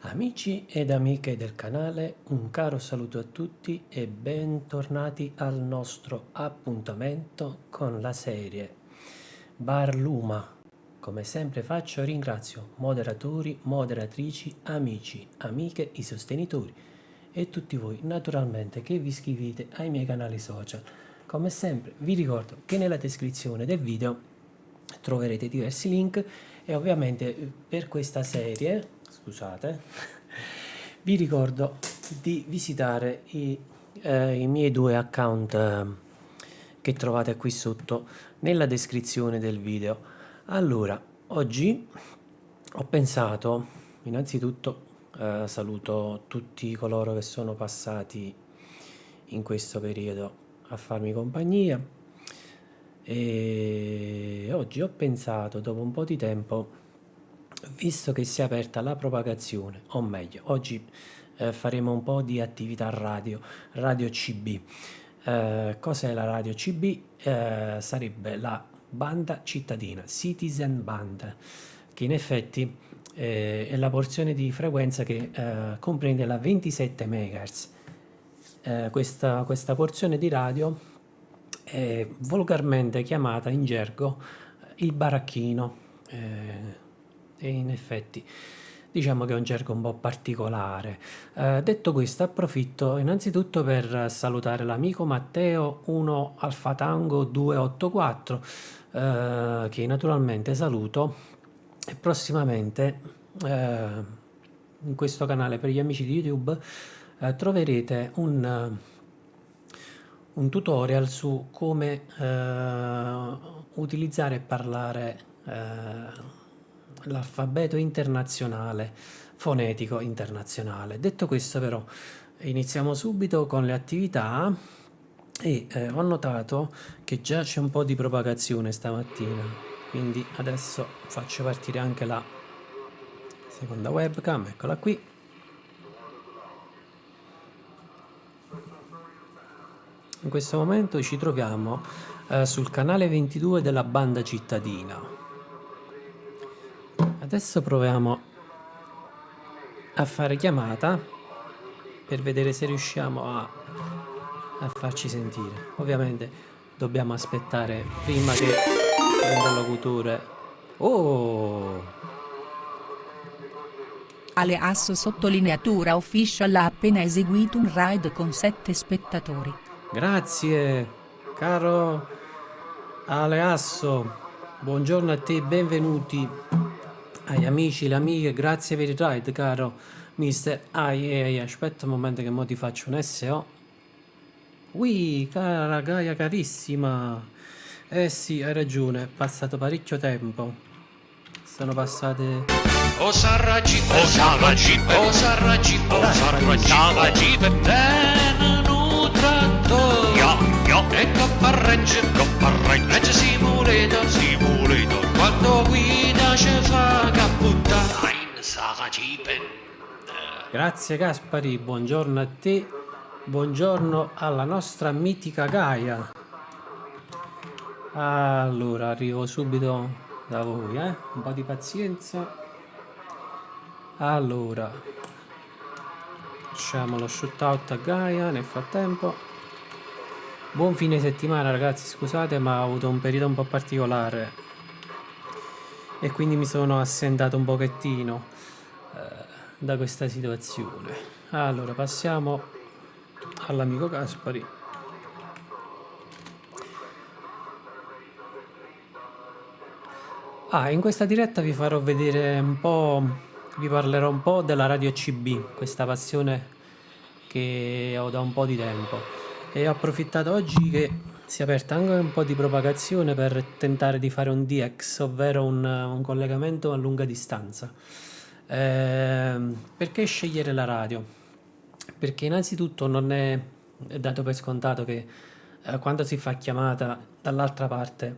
Amici ed amiche del canale, un caro saluto a tutti e bentornati al nostro appuntamento con la serie Bar Luma. Come sempre faccio, ringrazio moderatori, moderatrici, amici, amiche, i sostenitori e tutti voi naturalmente che vi iscrivete ai miei canali social. Come sempre vi ricordo che nella descrizione del video troverete diversi link e ovviamente per questa serie, scusate, vi ricordo di visitare i miei due account che trovate qui sotto nella descrizione del video. Allora, oggi ho pensato, innanzitutto saluto tutti coloro che sono passati in questo periodo a farmi compagnia e oggi ho pensato, dopo un po' di tempo, visto che si è aperta la propagazione, o meglio, oggi faremo un po' di attività radio CB. Cos'è la radio CB? Sarebbe la banda cittadina, Citizen Band, che in effetti è la porzione di frequenza che comprende la 27 MHz. Questa porzione di radio è volgarmente chiamata in gergo il baracchino, e in effetti diciamo che è un gergo un po' particolare. Detto questo, approfitto innanzitutto per salutare l'amico Matteo 1 Alfa Tango 284, che naturalmente saluto, e prossimamente in questo canale per gli amici di YouTube troverete un tutorial su come utilizzare e parlare l'alfabeto internazionale, fonetico internazionale. Detto questo, però, iniziamo subito con le attività e ho notato che già c'è un po' di propagazione stamattina, quindi adesso faccio partire anche la seconda webcam, eccola qui. In questo momento ci troviamo sul canale 22 della banda cittadina. Adesso proviamo a fare chiamata per vedere se riusciamo a farci sentire. Ovviamente dobbiamo aspettare prima che l'interlocutore... Oh! Ale Asso sottolineatura official ha appena eseguito un raid con 7 spettatori. Grazie, caro Aleasso, buongiorno a te, benvenuti agli amici, le amiche, grazie per il ride, caro mister. Aspetta un momento che mo ti faccio un SO. Ui, cara Gaia carissima. Eh sì, hai ragione, è passato parecchio tempo. Sono passate... Osarra Jeep, Osarra Jeep, Osarra Jeep, Osarra Jeep, tenenu trattor. E Coppa Range Simulator, quando guida ci fa caputtare. In Saga Jeep. Grazie Gaspari, buongiorno a te, buongiorno alla nostra mitica Gaia. Allora, arrivo subito da voi, un po' di pazienza. Allora, facciamo lo shootout a Gaia nel frattempo. Buon fine settimana ragazzi, scusate ma ho avuto un periodo un po' particolare e quindi mi sono assentato un pochettino da questa situazione. Allora, passiamo all'amico Gaspari. In questa diretta vi farò vedere un po', vi parlerò un po' della radio CB, questa passione che ho da un po' di tempo. E ho approfittato oggi che si è aperta anche un po' di propagazione per tentare di fare un DX, ovvero un collegamento a lunga distanza. Perché scegliere la radio? Perché innanzitutto non è dato per scontato che quando si fa chiamata dall'altra parte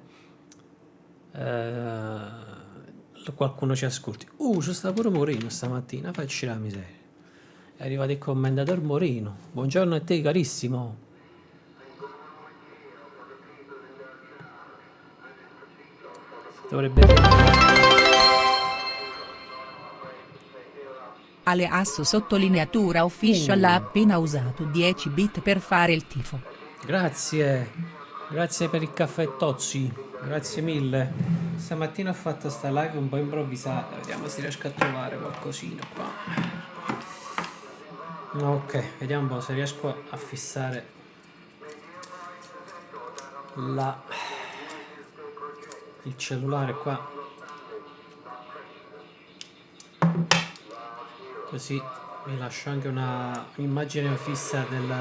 qualcuno ci ascolti. C'è sta pure Moreno stamattina, facci la miseria. È arrivato il commendator Moreno. Buongiorno a te carissimo. Dovrebbe... Aleasso sottolineatura official ha appena usato 10 bit per fare il tifo. Grazie, grazie per il caffè Tozzi, grazie mille. Stamattina ho fatto sta live un po' improvvisata, vediamo se riesco a trovare qualcosina qua. Ok, vediamo un po' se riesco a fissare il cellulare qua. Così vi lascio anche un'immagine fissa del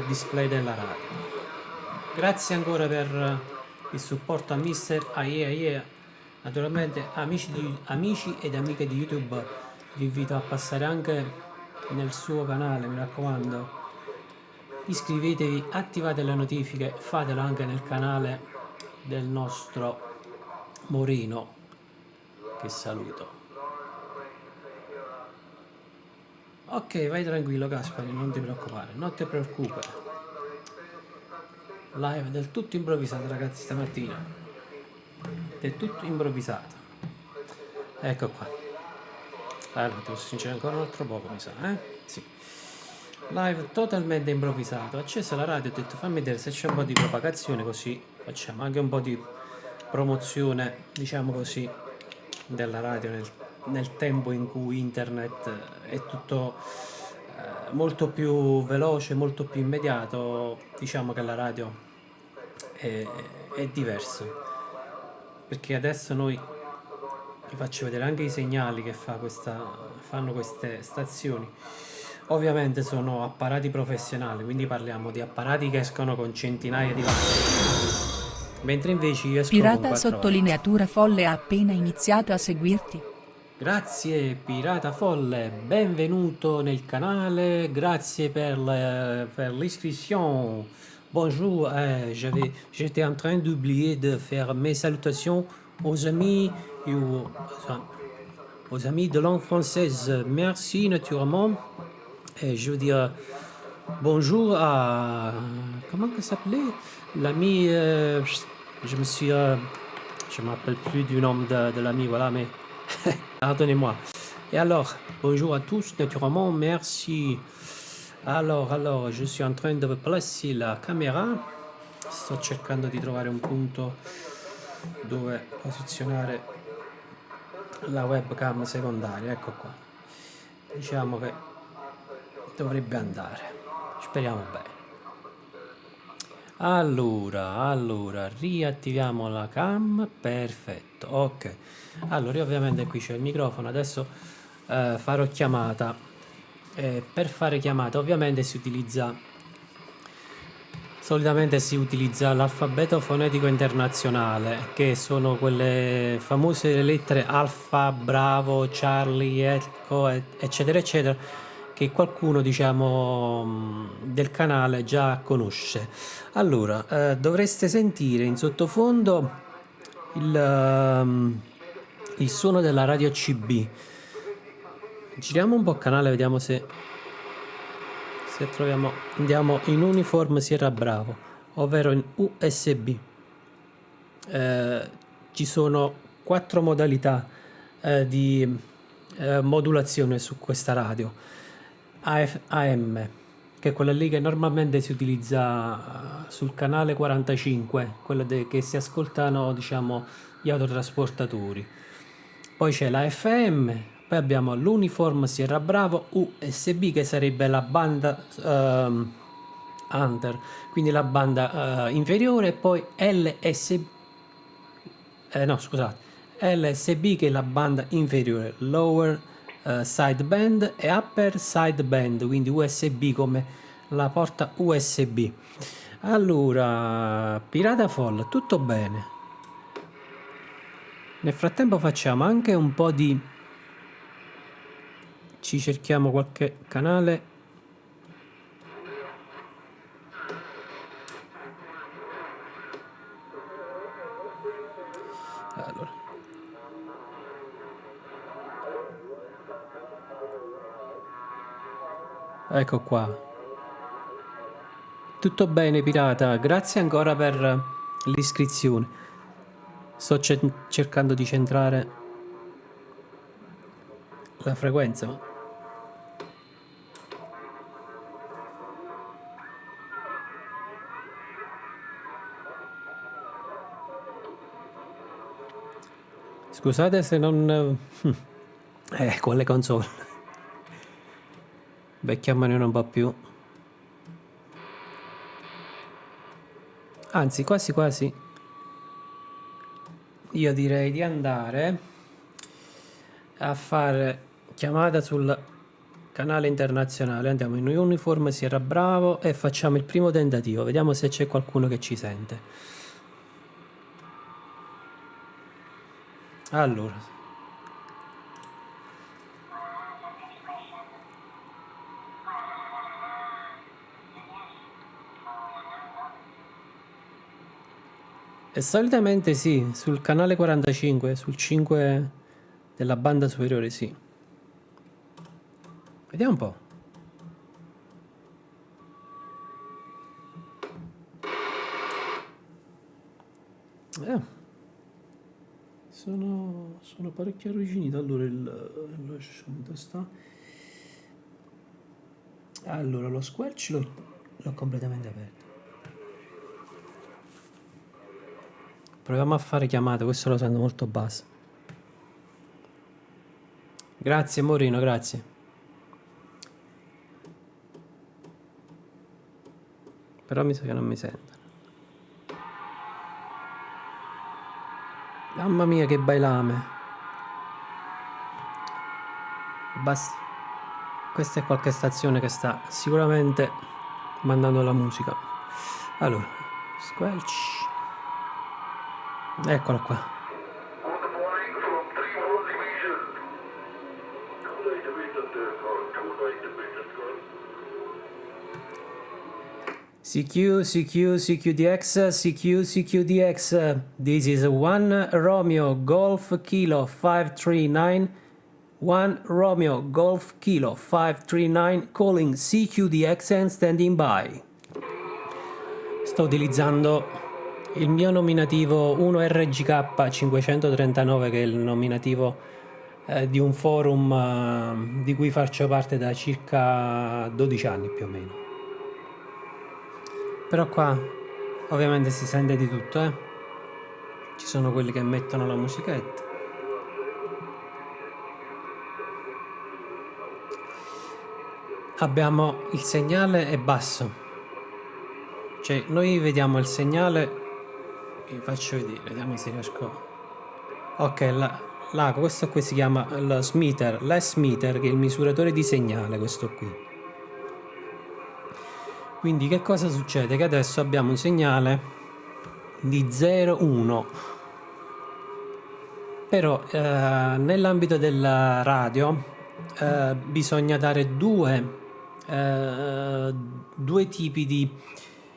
display della radio. Grazie ancora per il supporto a Mister Aie. Naturalmente amici ed amiche di YouTube, vi invito a passare anche nel suo canale, mi raccomando. Iscrivetevi, attivate le notifiche, fatelo anche nel canale del nostro Moreno, che saluto. Ok, vai tranquillo Gaspari, non ti preoccupare, non ti preoccupare. Live del tutto improvvisato ragazzi stamattina. Del tutto improvvisato. Ecco qua. Allora, devo sincero ancora un altro poco mi sa, Sì. Live totalmente improvvisato. Ho acceso la radio, ho detto fammi vedere se c'è un po' di propagazione, così facciamo anche un po' di promozione, diciamo così, della radio nel tempo in cui internet è tutto molto più veloce, molto più immediato. Diciamo che la radio è diverso, perché adesso vi faccio vedere anche i segnali che fanno queste stazioni. Ovviamente sono apparati professionali, quindi parliamo di apparati che escono con centinaia di watt, mentre invece io esco con Pirata 4 watt. sottolineatura folle ha appena iniziato a seguirti. Grazie Pirata Folle, benvenuto nel canale, grazie per l'iscrizione. Bonjour, j'étais en train d'oublier de faire mes salutations aux amis et aux amis de langue française. Merci naturellement. Et je veux dire bonjour à... Comment ça s'appelait? L'ami... je me rappelle plus du nom de l'ami, voilà, mais... Pardonnez-moi. Et alors, bonjour à tous, naturellement, merci. Alors, je suis en train de placer la camera. Sto cercando di trovare un punto dove posizionare la webcam secondaria, ecco qua. Diciamo che dovrebbe andare. Speriamo bene. Allora, riattiviamo la cam, perfetto, ok. Allora, io ovviamente qui c'è il microfono, adesso farò chiamata. Per fare chiamata ovviamente solitamente si utilizza l'alfabeto fonetico internazionale, che sono quelle famose lettere Alfa, Bravo, Charlie, Echo, eccetera, eccetera, che qualcuno, diciamo, del canale già conosce. Allora, dovreste sentire in sottofondo il suono della radio CB. Giriamo un po' canale, vediamo se troviamo. Andiamo in Uniform Sierra Bravo, ovvero in USB. Ci sono 4 modalità di modulazione su questa radio. AM, che è quella lì che normalmente si utilizza sul canale 45, quello che si ascoltano, diciamo, gli autotrasportatori. Poi c'è la FM, poi abbiamo l'Uniform Sierra Bravo USB, che sarebbe la banda under, quindi la banda inferiore, e poi LSB, LSB, che è la banda inferiore, lower sideband e upper sideband, quindi USB come la porta USB. Allora, Pirata Folle, tutto bene. Nel frattempo facciamo anche un po' ci cerchiamo qualche canale. Allora, ecco qua. Tutto bene Pirata, grazie ancora per l'iscrizione. Sto cercando di centrare la frequenza, ma... Scusate se non... con le console. Vecchiammone un po' più. Anzi, quasi quasi. Io direi di andare a fare chiamata sul canale internazionale. Andiamo in uniforme Sierra Bravo e facciamo il primo tentativo. Vediamo se c'è qualcuno che ci sente. Allora, e solitamente sì, sul canale 45, sul 5 della banda superiore, sì. Vediamo un po'. Sono parecchio arrugginito. Allora il dove sta? Allora lo squelch l'ho completamente aperto. Proviamo a fare chiamate, questo lo sento molto basso. Grazie Morino, grazie. Però mi sa che non mi sentono. Mamma mia che bailame. Questa è qualche stazione che sta sicuramente mandando la musica. Allora, squelch. Eccolo qua. CQDX, CQDX. This is 1 Romeo Golf Kilo 539. 1 Romeo Golf Kilo 539 calling CQDX and standing by. Sto utilizzando il mio nominativo 1RGK 539, che è il nominativo di un forum di cui faccio parte da circa 12 anni più o meno. Però qua ovviamente si sente di tutto, Ci sono quelli che mettono la musichetta. Abbiamo il segnale è basso. Cioè noi vediamo il segnale. Vi faccio vedere, vediamo se riesco. Ok, questo qui si chiama lo smeter, l'S-meter, che è il misuratore di segnale, questo qui. Quindi che cosa succede? Che adesso abbiamo un segnale di 0,1. Però nell'ambito della radio bisogna dare due tipi di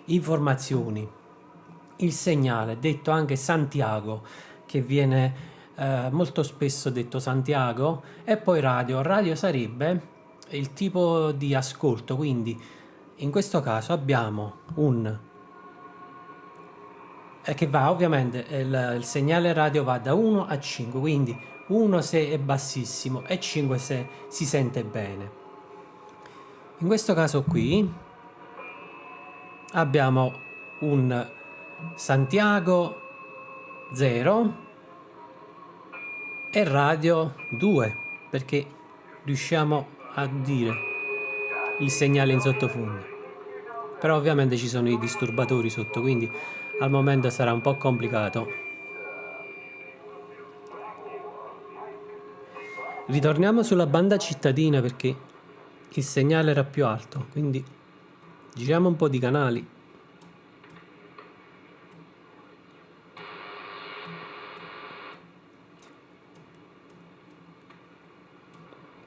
informazioni. Il segnale, detto anche Santiago, che viene molto spesso detto Santiago, e poi radio. Radio sarebbe il tipo di ascolto, quindi in questo caso abbiamo che va ovviamente il segnale radio va da 1 a 5, quindi 1 se è bassissimo e 5 se si sente bene. In questo caso qui abbiamo un Santiago 0 e radio 2, perché riusciamo a dire il segnale in sottofondo. Però ovviamente ci sono i disturbatori sotto, quindi al momento sarà un po' complicato. Ritorniamo sulla banda cittadina perché il segnale era più alto, quindi giriamo un po' di canali.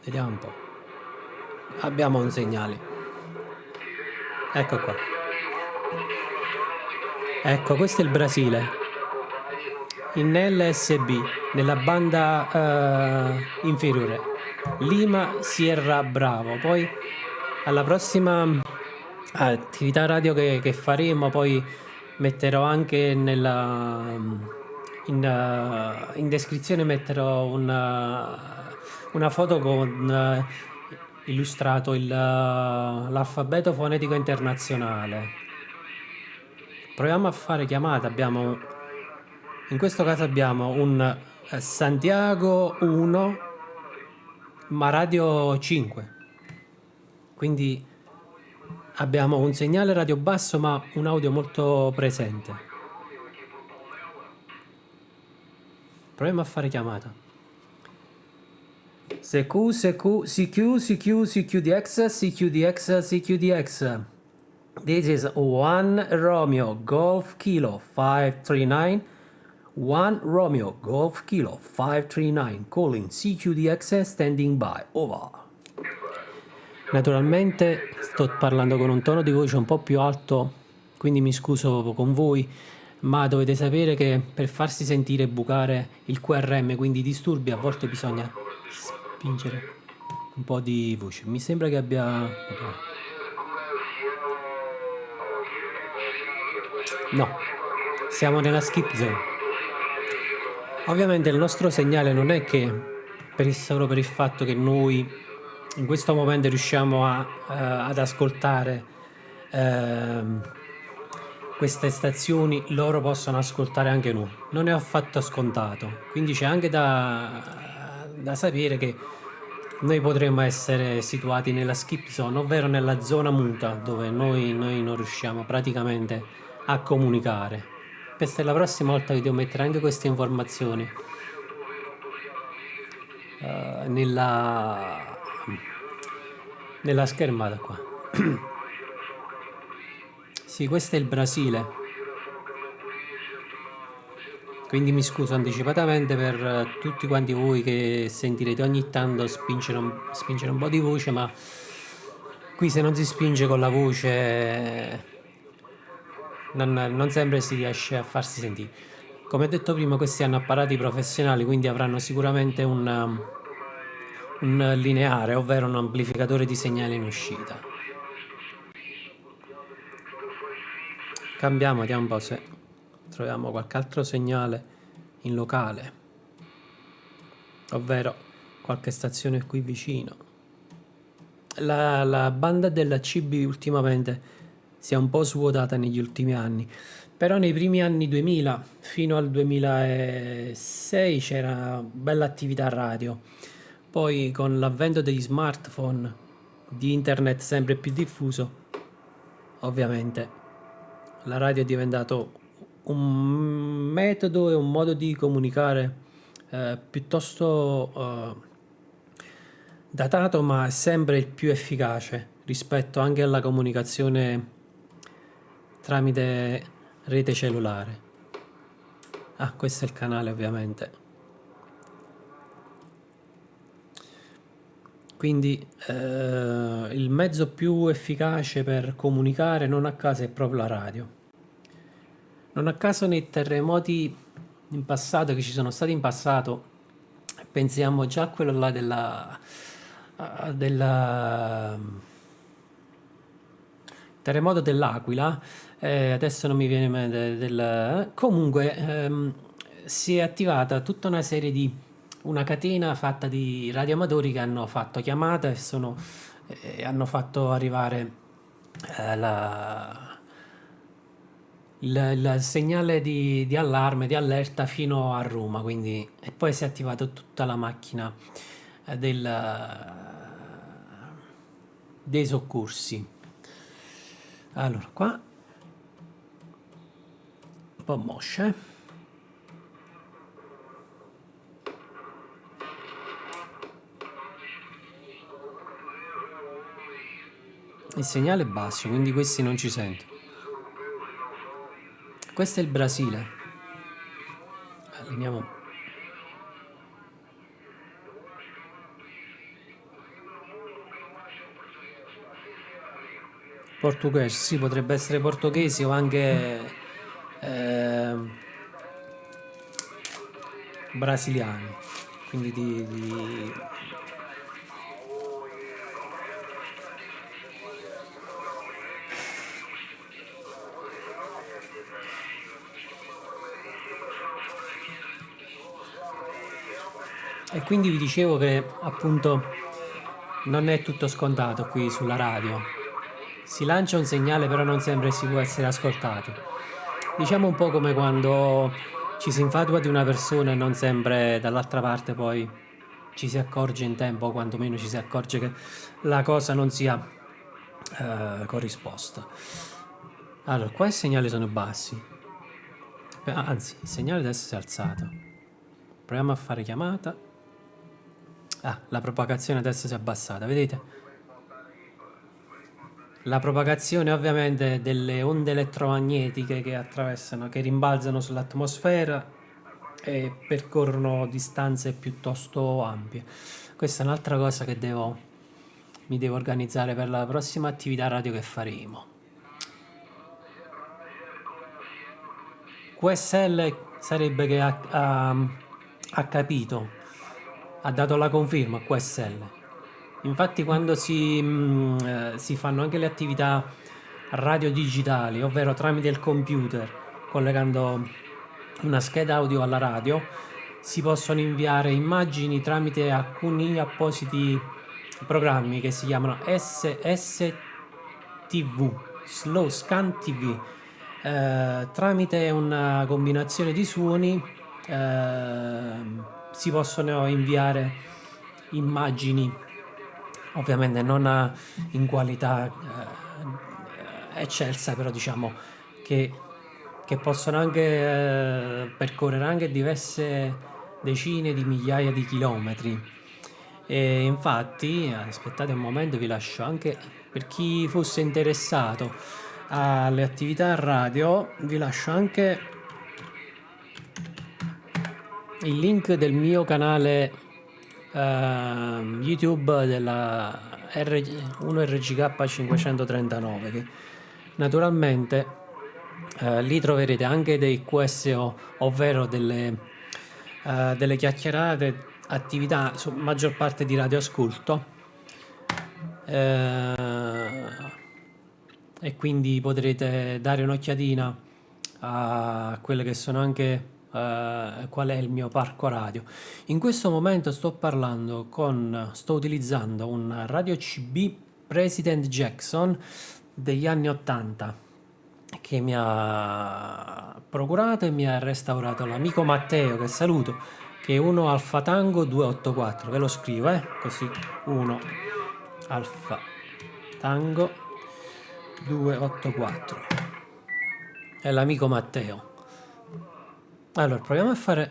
Vediamo un po'. Abbiamo un segnale. Ecco qua. Ecco, questo è il Brasile. In LSB, nella banda inferiore. Lima Sierra Bravo. Poi alla prossima attività radio che faremo, poi metterò anche in descrizione metterò un una foto con illustrato l'alfabeto fonetico internazionale. Proviamo a fare chiamata. In questo caso abbiamo un Santiago 1, ma radio 5. Quindi abbiamo un segnale radio basso, ma un audio molto presente. Proviamo a fare chiamata. CQDX. This is 1 Romeo Golf Kilo 539. 1 Romeo Golf Kilo 539. Calling CQDX, standing by. Over. Naturalmente sto parlando con un tono di voce un po' più alto, quindi mi scuso con voi, ma dovete sapere che per farsi sentire e bucare il QRM, quindi i disturbi, a volte bisogna spingere un po' di voce. Mi sembra che abbia... No, siamo nella skip zone. Ovviamente il nostro segnale non è che solo per il fatto che noi in questo momento riusciamo ad ascoltare queste stazioni, loro possono ascoltare anche noi. Non è affatto scontato, quindi c'è anche da sapere che noi potremmo essere situati nella skip zone, ovvero nella zona muta, dove noi non riusciamo praticamente a comunicare. Questa è la prossima volta che devo mettere anche queste informazioni nella schermata qua. Sì, questo è il Brasile, quindi mi scuso anticipatamente per tutti quanti voi che sentirete ogni tanto spingere un po' di voce, ma qui se non si spinge con la voce non sempre si riesce a farsi sentire. Come ho detto prima, questi hanno apparati professionali, quindi avranno sicuramente un lineare, ovvero un amplificatore di segnale in uscita. Cambiamo, vediamo un po' se troviamo qualche altro segnale in locale, ovvero qualche stazione qui vicino. La banda della CB ultimamente si è un po' svuotata negli ultimi anni, però nei primi anni 2000 fino al 2006 c'era bella attività radio. Poi con l'avvento degli smartphone, di internet sempre più diffuso, ovviamente la radio è diventato un metodo e un modo di comunicare piuttosto datato, ma è sempre il più efficace rispetto anche alla comunicazione tramite rete cellulare. Questo è il canale, ovviamente. Quindi il mezzo più efficace per comunicare non a caso è proprio la radio. Non a caso nei terremoti in passato che ci sono stati in passato, pensiamo già a quello là della terremoto dell'Aquila, adesso non mi viene in mente comunque si è attivata tutta una serie di una catena fatta di radioamatori che hanno fatto chiamata e hanno fatto arrivare il segnale di allarme, di allerta fino a Roma, quindi, e poi si è attivata tutta la macchina dei soccorsi. Allora, qua un po' mosce. Il segnale è basso, quindi questi non ci sentono. Questo è il Brasile. Allineiamo. Portoghese, sì, potrebbe essere portoghesi o anche brasiliani. Quindi E quindi vi dicevo che appunto non è tutto scontato qui sulla radio. Si lancia un segnale, però non sempre si può essere ascoltati. Diciamo un po' come quando ci si infatua di una persona e non sempre dall'altra parte poi ci si accorge in tempo, o quantomeno ci si accorge che la cosa non sia corrisposta. Allora, qua i segnali sono bassi. Anzi, il segnale adesso si è alzato. Proviamo a fare chiamata. La propagazione adesso si è abbassata, vedete? La propagazione ovviamente delle onde elettromagnetiche che attraversano, che rimbalzano sull'atmosfera e percorrono distanze piuttosto ampie. Questa è un'altra cosa che mi devo organizzare per la prossima attività radio che faremo. QSL sarebbe che ha capito, ha dato la conferma a QSL. Infatti quando si fanno anche le attività radio digitali, ovvero tramite il computer, collegando una scheda audio alla radio, si possono inviare immagini tramite alcuni appositi programmi che si chiamano SSTV, Slow Scan TV. Tramite una combinazione di suoni si possono inviare immagini, ovviamente non in qualità eccelsa, però diciamo che possono anche percorrere anche diverse decine di migliaia di chilometri. E infatti, aspettate un momento, vi lascio anche, per chi fosse interessato alle attività radio, vi lascio anche il link del mio canale YouTube della 1RGK539, che naturalmente lì troverete anche dei QSO, ovvero delle chiacchierate, attività su maggior parte di radioascolto, e quindi potrete dare un'occhiatina a quelle che sono anche qual è il mio parco radio. In questo momento sto utilizzando un radio CB President Jackson degli anni 80 che mi ha procurato e mi ha restaurato l'amico Matteo, che saluto, che è 1 Alfa Tango 284, ve lo scrivo così, 1 Alfa Tango 284, è l'amico Matteo. Allora, proviamo a fare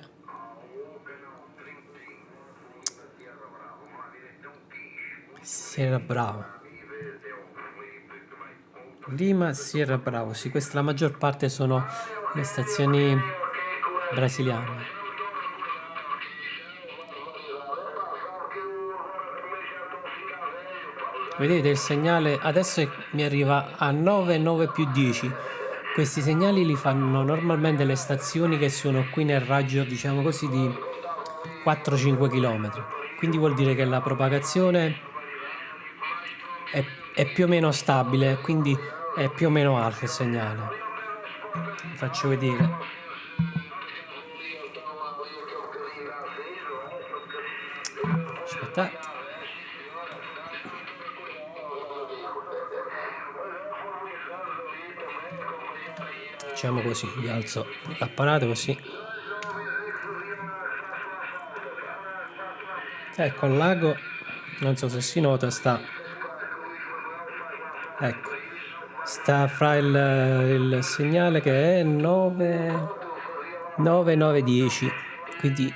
Sierra Bravo, Lima Sierra Bravo. Sì, questa la maggior parte sono le stazioni brasiliane. Vedete il segnale adesso mi arriva a 9 più 10. Questi segnali li fanno normalmente le stazioni che sono qui nel raggio, diciamo così, di 4-5 km. Quindi vuol dire che la propagazione è più o meno stabile, quindi è più o meno alto il segnale. Vi faccio vedere. Aspettate. Facciamo così, vi alzo l'apparato così. Ecco il lago, non so se si nota, sta fra il segnale che è 9,910, quindi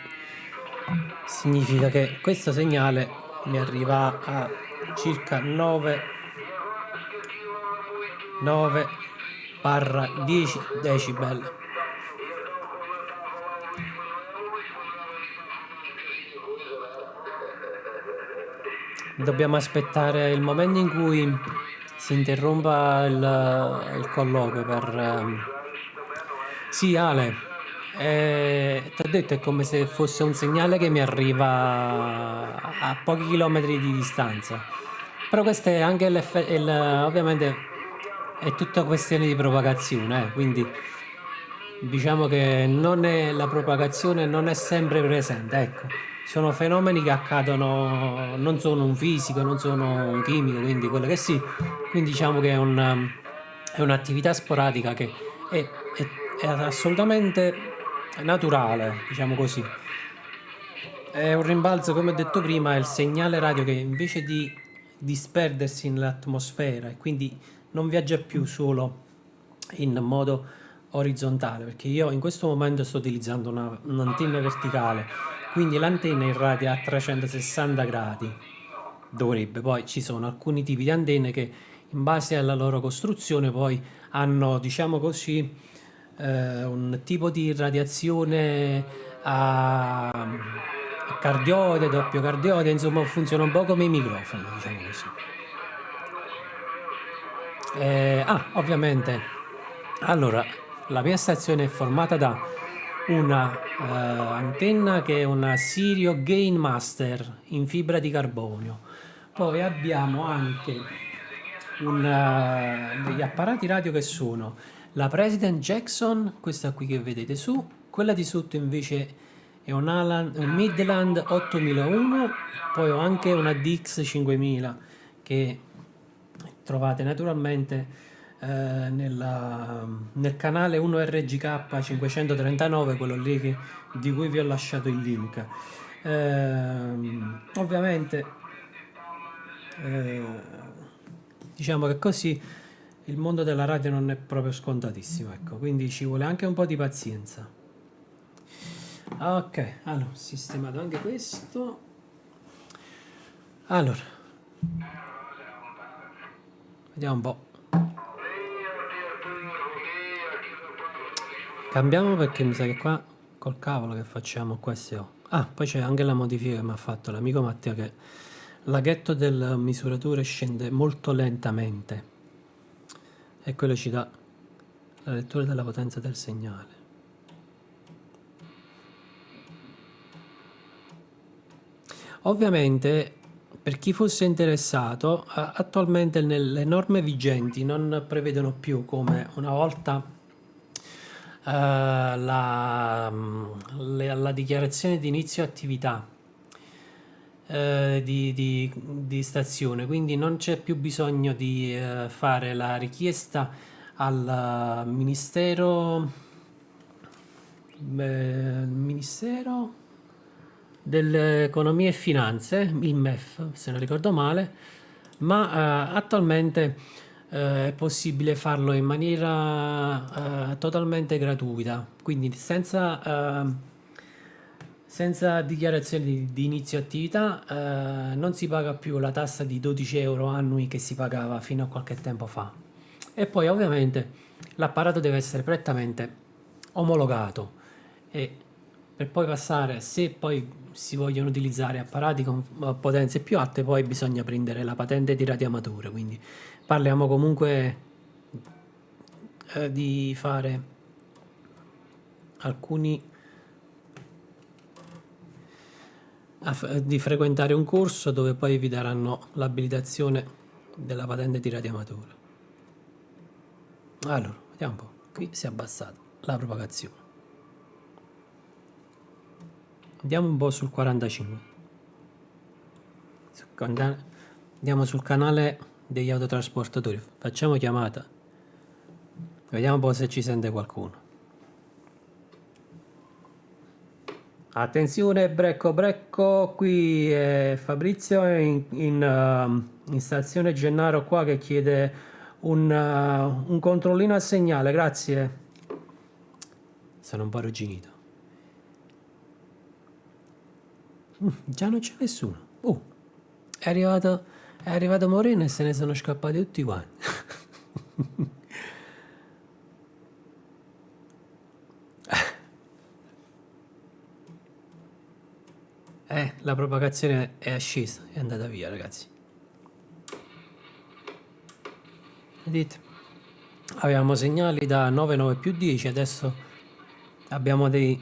significa che questo segnale mi arriva a circa 9/10 decibel. Dobbiamo aspettare il momento in cui si interrompa il colloquio per... Sì, Ale, ti ho detto, è come se fosse un segnale che mi arriva a pochi chilometri di distanza. Però questo è anche ovviamente è tutta questione di propagazione, quindi diciamo che la propagazione non è sempre presente, ecco. sono fenomeni che accadono, non sono un fisico, non sono un chimico, quindi quello che sì, quindi diciamo che è un'attività sporadica che è assolutamente naturale, diciamo così. È un rimbalzo, come ho detto prima, è il segnale radio che invece di disperdersi nell'atmosfera e quindi non viaggia più solo in modo orizzontale, perché io in questo momento sto utilizzando un'antenna verticale, quindi l'antenna irradia a 360 gradi, dovrebbe, poi ci sono alcuni tipi di antenne che in base alla loro costruzione poi hanno, diciamo così, un tipo di radiazione a cardioide, doppio cardioide, insomma funziona un po' come i microfoni, diciamo così. Ovviamente, allora, la mia stazione è formata da una antenna che è una Sirio Gain Master in fibra di carbonio. Poi abbiamo anche degli apparati radio che sono la President Jackson, questa qui che vedete su, quella di sotto invece è un Midland 8001, poi ho anche una DX 5000 che trovate naturalmente nel canale 1RGK 539, quello lì di cui vi ho lasciato il link. Ovviamente diciamo che così il mondo della radio non è proprio scontatissimo, ecco, quindi ci vuole anche un po' di pazienza. Ok, allora, sistemato anche questo. Allora, vediamo un po'. Cambiamo perché mi sa che qua col cavolo che facciamo qua poi c'è anche la modifica che mi ha fatto l'amico Matteo, che l'aghetto del misuratore scende molto lentamente e quello ci dà la lettura della potenza del segnale. Ovviamente, per chi fosse interessato, attualmente le norme vigenti non prevedono più, come una volta, la dichiarazione di inizio attività di stazione, quindi non c'è più bisogno di fare la richiesta al Ministero dell'Economia e Finanze, il MEF se non ricordo male, ma attualmente è possibile farlo in maniera totalmente gratuita, quindi senza dichiarazione di inizio attività. Non si paga più la tassa di 12 euro annui che si pagava fino a qualche tempo fa, e poi ovviamente l'apparato deve essere prettamente omologato, e per poi passare, se poi si vogliono utilizzare apparati con potenze più alte, poi bisogna prendere la patente di radioamatore, quindi parliamo comunque di fare di frequentare un corso dove poi vi daranno l'abilitazione della patente di radioamatore. Allora, vediamo un po', qui si è abbassata la propagazione. Andiamo un po' sul 45. Andiamo sul canale degli autotrasportatori. Facciamo chiamata. Vediamo un po' se ci sente qualcuno. Attenzione, brecco. Qui è Fabrizio in stazione Gennaro qua, che chiede un controllino a segnale. Grazie. Sono un po' arrugginito. Già non c'è nessuno. È arrivato Moreno e se ne sono scappati tutti quanti. La propagazione è scesa, è andata via, ragazzi. Vedete? Avevamo segnali da 9 più 10, adesso abbiamo dei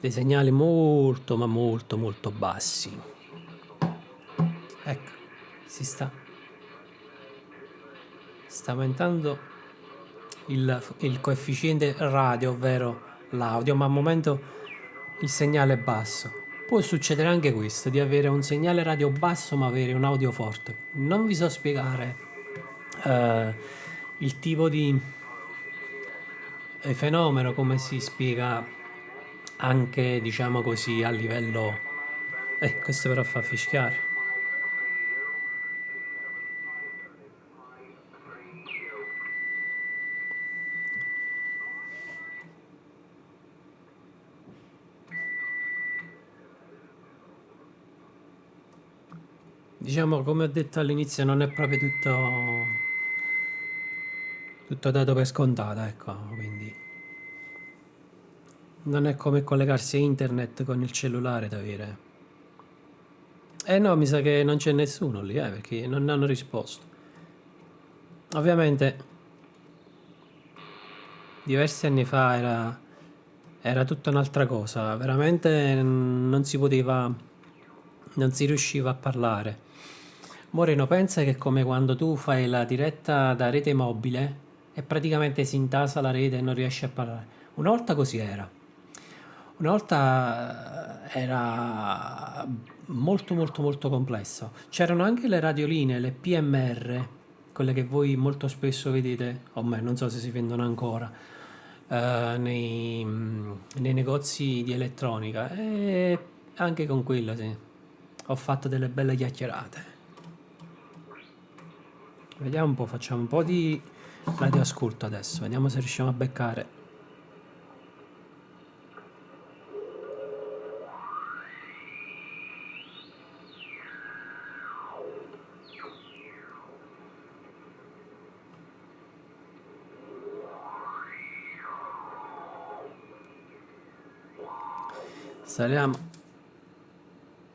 segnali molto ma molto bassi. Ecco, si sta aumentando il coefficiente radio, ovvero l'audio, ma al momento il segnale è basso. Può succedere anche questo, di avere un segnale radio basso ma avere un audio forte. Non vi so spiegare eh, il tipo di fenomeno, come si spiega anche, diciamo così, a livello... questo però fa fischiare. Diciamo, come ho detto all'inizio, non è proprio tutto dato per scontato, ecco, quindi non è come collegarsi a internet con il cellulare da avere. No, mi sa che non c'è nessuno lì, perché non hanno risposto. Ovviamente, diversi anni fa era tutta un'altra cosa, veramente non si poteva, non si riusciva a parlare. Moreno, pensa che è come quando tu fai la diretta da rete mobile e praticamente si intasa la rete e non riesci a parlare. Una volta così era. Una volta era molto molto molto complesso. C'erano anche le radioline, le PMR, quelle che voi molto spesso vedete, o me, non so se si vendono ancora, nei negozi di elettronica. E anche con quella, sì. Ho fatto delle belle chiacchierate. Vediamo un po', facciamo un po' di radioascolto adesso, vediamo se riusciamo a beccare. Saliamo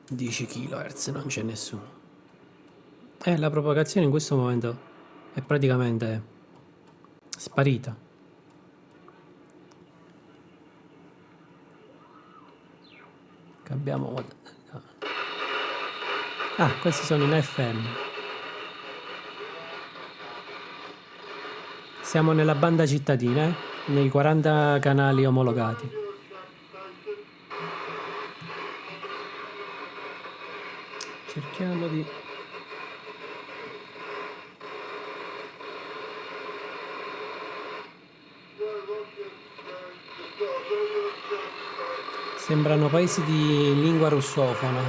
10 kHz, non c'è nessuno. La propagazione in questo momento è praticamente sparita. Cambiamo. Questi sono in FM. Siamo nella banda cittadina, nei 40 canali omologati. Cerchiamo di... Sembrano paesi di lingua russofona.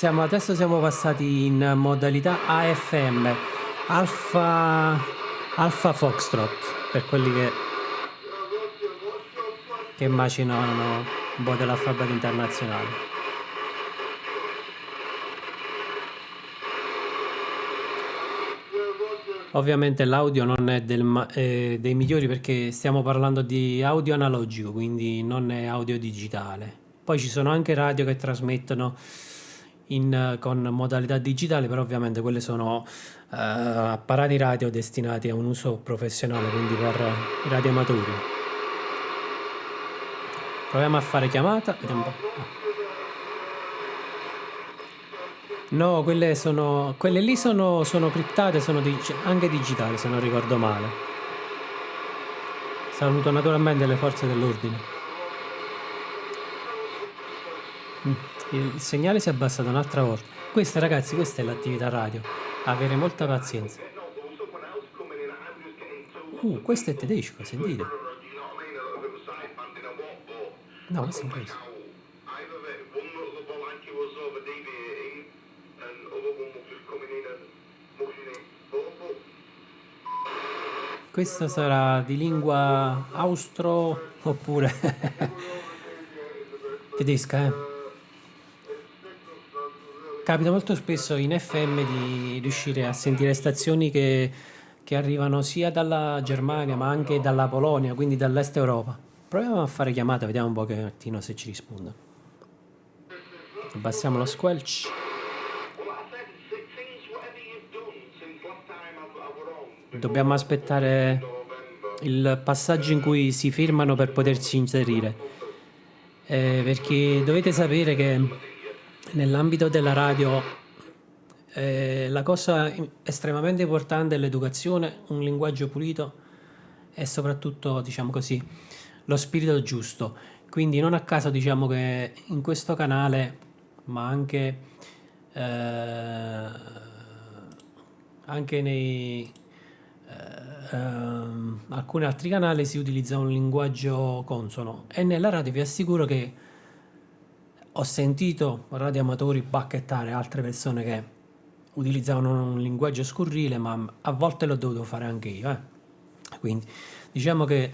Adesso siamo passati in modalità AFM, Alfa Foxtrot, per quelli che immaginano un po' dell'alfabeto internazionale. Ovviamente l'audio non è dei migliori perché stiamo parlando di audio analogico, quindi non è audio digitale. Poi ci sono anche radio che trasmettono con modalità digitale, però ovviamente quelle sono apparati radio destinati a un uso professionale, quindi per i radioamatori. Proviamo a fare chiamata, vediamo un po'. No, quelle lì sono criptate, sono anche digitali se non ricordo male. Saluto naturalmente le forze dell'ordine. Il segnale si è abbassato un'altra volta. Questa, ragazzi, questa è l'attività radio. Avere molta pazienza. Questo è tedesco, sentite. No, questo è inglese. Questa sarà di lingua austro oppure tedesca, Capita molto spesso in FM di riuscire a sentire stazioni che arrivano sia dalla Germania ma anche dalla Polonia, quindi dall'est Europa. Proviamo a fare chiamata, vediamo un pochettino se ci risponde. Abbassiamo lo squelch. Dobbiamo aspettare il passaggio in cui si firmano per potersi inserire, perché dovete sapere che nell'ambito della radio la cosa estremamente importante è l'educazione, un linguaggio pulito e soprattutto, diciamo così, lo spirito giusto. Quindi non a caso diciamo che in questo canale, ma anche nei alcuni altri canali si utilizza un linguaggio consono, e nella radio vi assicuro che ho sentito radioamatori bacchettare altre persone che utilizzavano un linguaggio scurrile, ma a volte l'ho dovuto fare anche io. Quindi diciamo che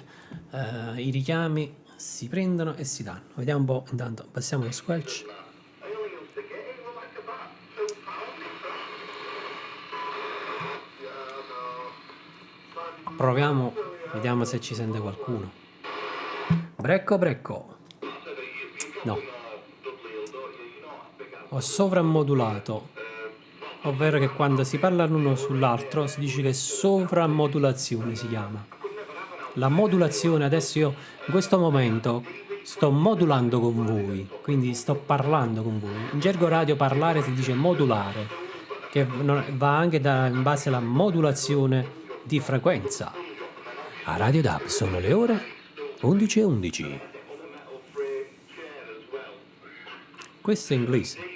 i richiami si prendono e si danno. Vediamo un po', intanto passiamo lo squelch. Proviamo, vediamo se ci sente qualcuno. Brecco. No. Ho sovrammodulato, ovvero che quando si parla l'uno sull'altro si dice che sovrammodulazione si chiama. La modulazione, adesso io in questo momento sto modulando con voi, quindi sto parlando con voi. In gergo radio parlare si dice modulare, che va anche in base alla modulazione di frequenza. A Radio DAB sono le ore 11:11. Questo è inglese.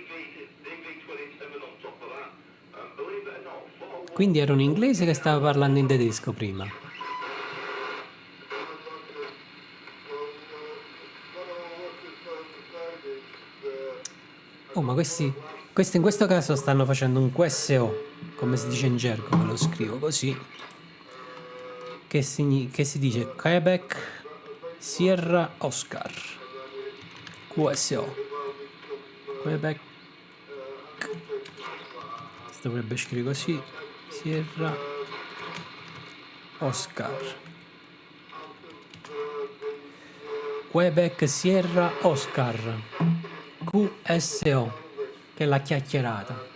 Quindi era un inglese che stava parlando in tedesco prima. Oh, ma questi in questo caso stanno facendo un QSO, come si dice in gergo, ve lo scrivo così. Che si dice Quebec Sierra Oscar. QSO. Quebec. Si dovrebbe scrivere così. Sierra Oscar. Quebec Sierra Oscar. QSO, che è la chiacchierata.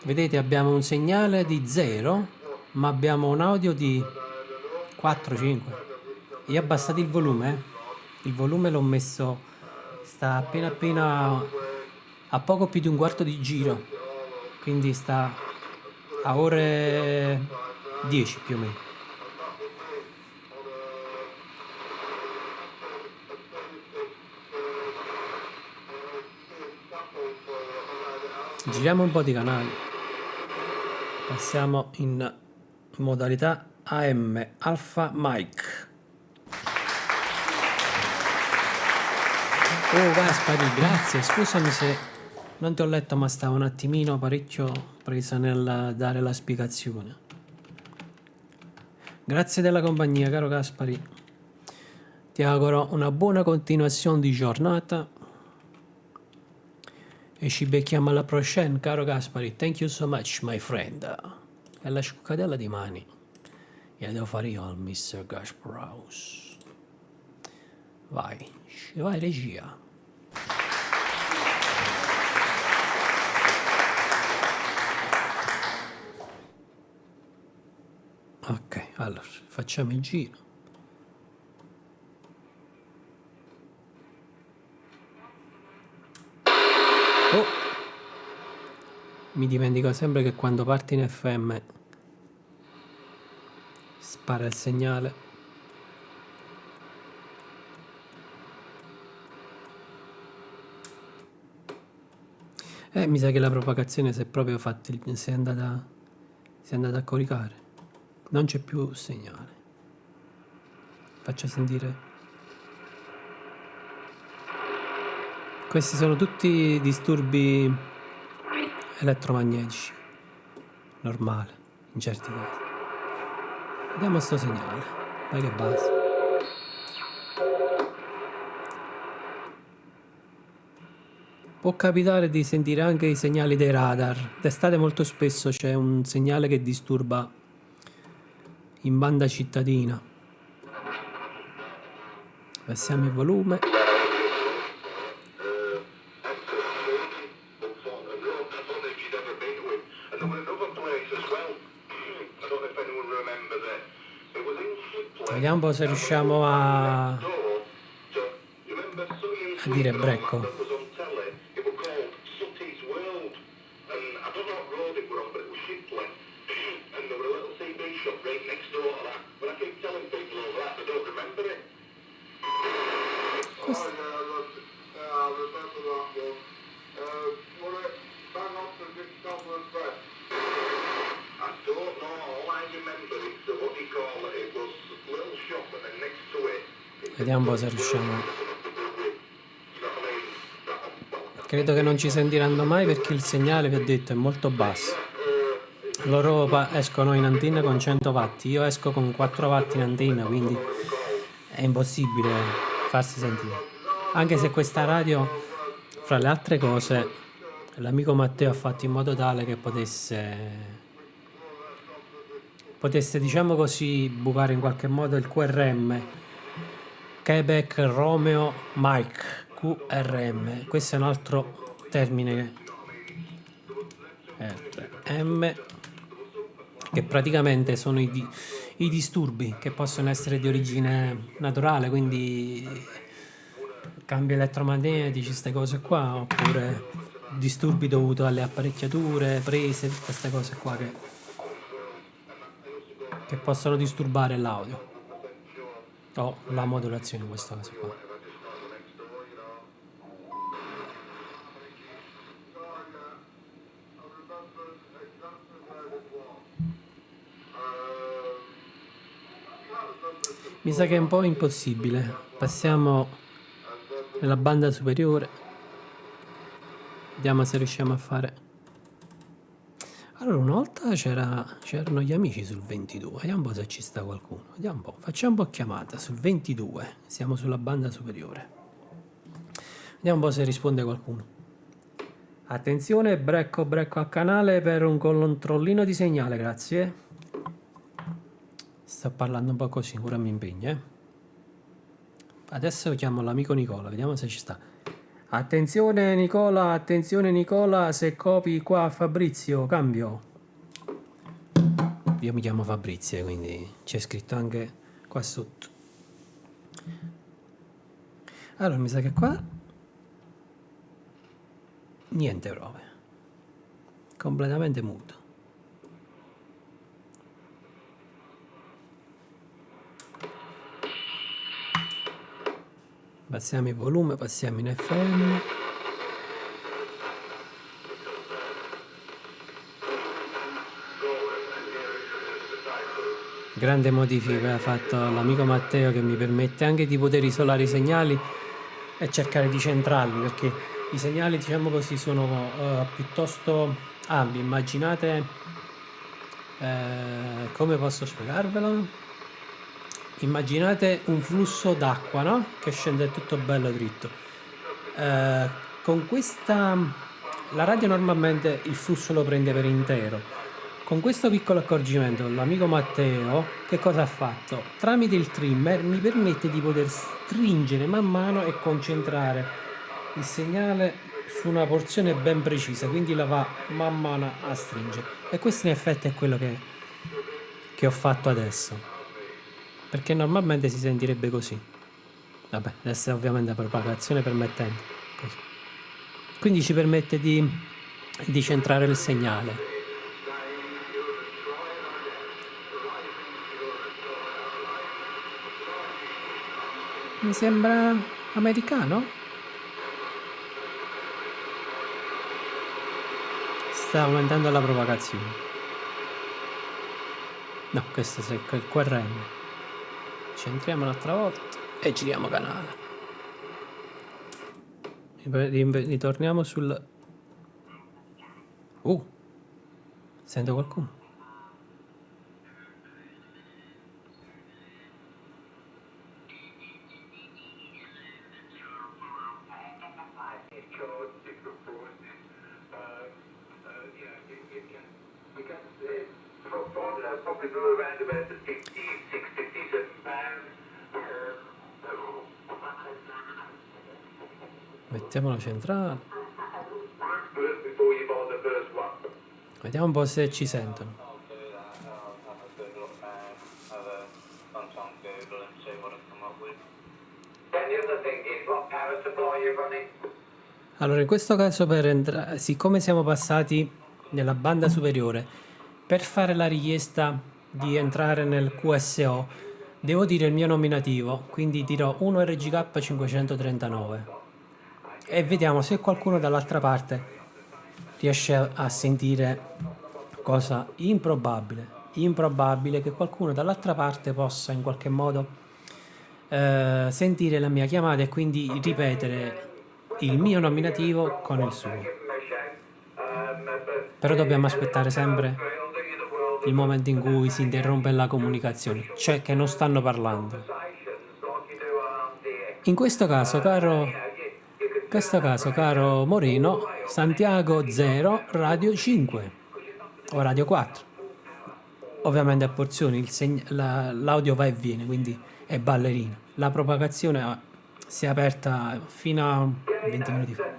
Vedete, abbiamo un segnale di 0, ma abbiamo un audio di 4-5. E abbassate il volume. Il volume l'ho messo, sta appena a poco più di un quarto di giro, quindi sta a ore 10 più o meno. Giriamo un po' di canali. Passiamo in modalità AM, Alpha Mic. Oh Gaspari, grazie, scusami se non ti ho letto, ma stavo un attimino parecchio presa nel dare la spiegazione. Grazie della compagnia, caro Gaspari. Ti auguro una buona continuazione di giornata e ci becchiamo alla prossima, caro Gaspari. Thank you so much, my friend. E la scucatella di mani gliela devo fare io al Mr. Gasparous. Vai regia. Ok, allora facciamo il giro. Oh, mi dimentico sempre che quando parti in FM spara il segnale. Mi sa che la propagazione si è proprio fatta, si è andata a coricare. Non c'è più segnale. Faccio sentire. Questi sono tutti disturbi elettromagnetici. Normale, in certi casi. Vediamo sto segnale. Vai che basta. Può capitare di sentire anche i segnali dei radar. D'estate molto spesso c'è un segnale che disturba in banda cittadina. Passiamo il volume. Vediamo un po' se riusciamo a dire brecco. Vediamo un po' se riusciamo. Credo che non ci sentiranno mai perché il segnale, vi ho detto, è molto basso. Loro escono in antenna con 100 watt, io esco con 4 watt in antenna, quindi è impossibile farsi sentire. Anche se questa radio, fra le altre cose, l'amico Matteo ha fatto in modo tale che potesse, diciamo così, bucare in qualche modo il QRM, Quebec Romeo Mike, QRM. Questo è un altro termine, RM, che praticamente sono i disturbi che possono essere di origine naturale, quindi cambi elettromagnetici, queste cose qua, oppure disturbi dovuti alle apparecchiature, prese, tutte queste cose qua che possono disturbare l'audio o la modulazione in questo caso qua. Mi sa che è un po' impossibile. Passiamo nella banda superiore. Vediamo se riusciamo a fare. Allora, una volta c'erano gli amici sul 22. Vediamo un po' se ci sta qualcuno. Vediamo un po'. Facciamo un po' chiamata sul 22. Siamo sulla banda superiore. Vediamo un po' se risponde qualcuno. Attenzione, brecco al canale per un controllino di segnale, grazie. Sto parlando un po' così, ora mi impegno. Adesso chiamo l'amico Nicola, vediamo se ci sta. Attenzione Nicola, se copi qua Fabrizio, cambio. Io mi chiamo Fabrizio, quindi c'è scritto anche qua sotto. Allora, mi sa che qua niente prove. Completamente muto. Passiamo il volume, passiamo in FM. Grande modifica che ha fatto l'amico Matteo, che mi permette anche di poter isolare i segnali e cercare di centrarli, perché i segnali, diciamo così, sono piuttosto ampi. Immaginate, come posso spiegarvelo? Immaginate un flusso d'acqua, no? Che scende tutto bello dritto. Con questa, la radio normalmente il flusso lo prende per intero. Con questo piccolo accorgimento, l'amico Matteo che cosa ha fatto? Tramite il trimmer mi permette di poter stringere man mano e concentrare il segnale su una porzione ben precisa, quindi la va man mano a stringere. E questo in effetti è quello che ho fatto adesso. Perché normalmente si sentirebbe così. Vabbè, adesso ovviamente la propagazione permettendo. Così. Quindi ci permette di centrare il segnale. Mi sembra americano? Sta aumentando la propagazione. No, questo è il QRM. Centriamo un'altra volta e giriamo canale. Ritorniamo sul... sento qualcuno. Mettiamolo centrale. Vediamo un po' se ci sentono. Allora, in questo caso, siccome siamo passati nella banda superiore, per fare la richiesta di entrare nel QSO devo dire il mio nominativo, quindi dirò 1RGK 539 e vediamo se qualcuno dall'altra parte riesce a sentire, cosa improbabile che qualcuno dall'altra parte possa in qualche modo sentire la mia chiamata e quindi ripetere il mio nominativo con il suo. Però dobbiamo aspettare sempre il momento in cui si interrompe la comunicazione, cioè che non stanno parlando. In questo caso, caro Moreno, Santiago 0, Radio 5 o Radio 4. Ovviamente a porzioni, l'audio va e viene, quindi è ballerino. La propagazione si è aperta fino a 20 minuti fa.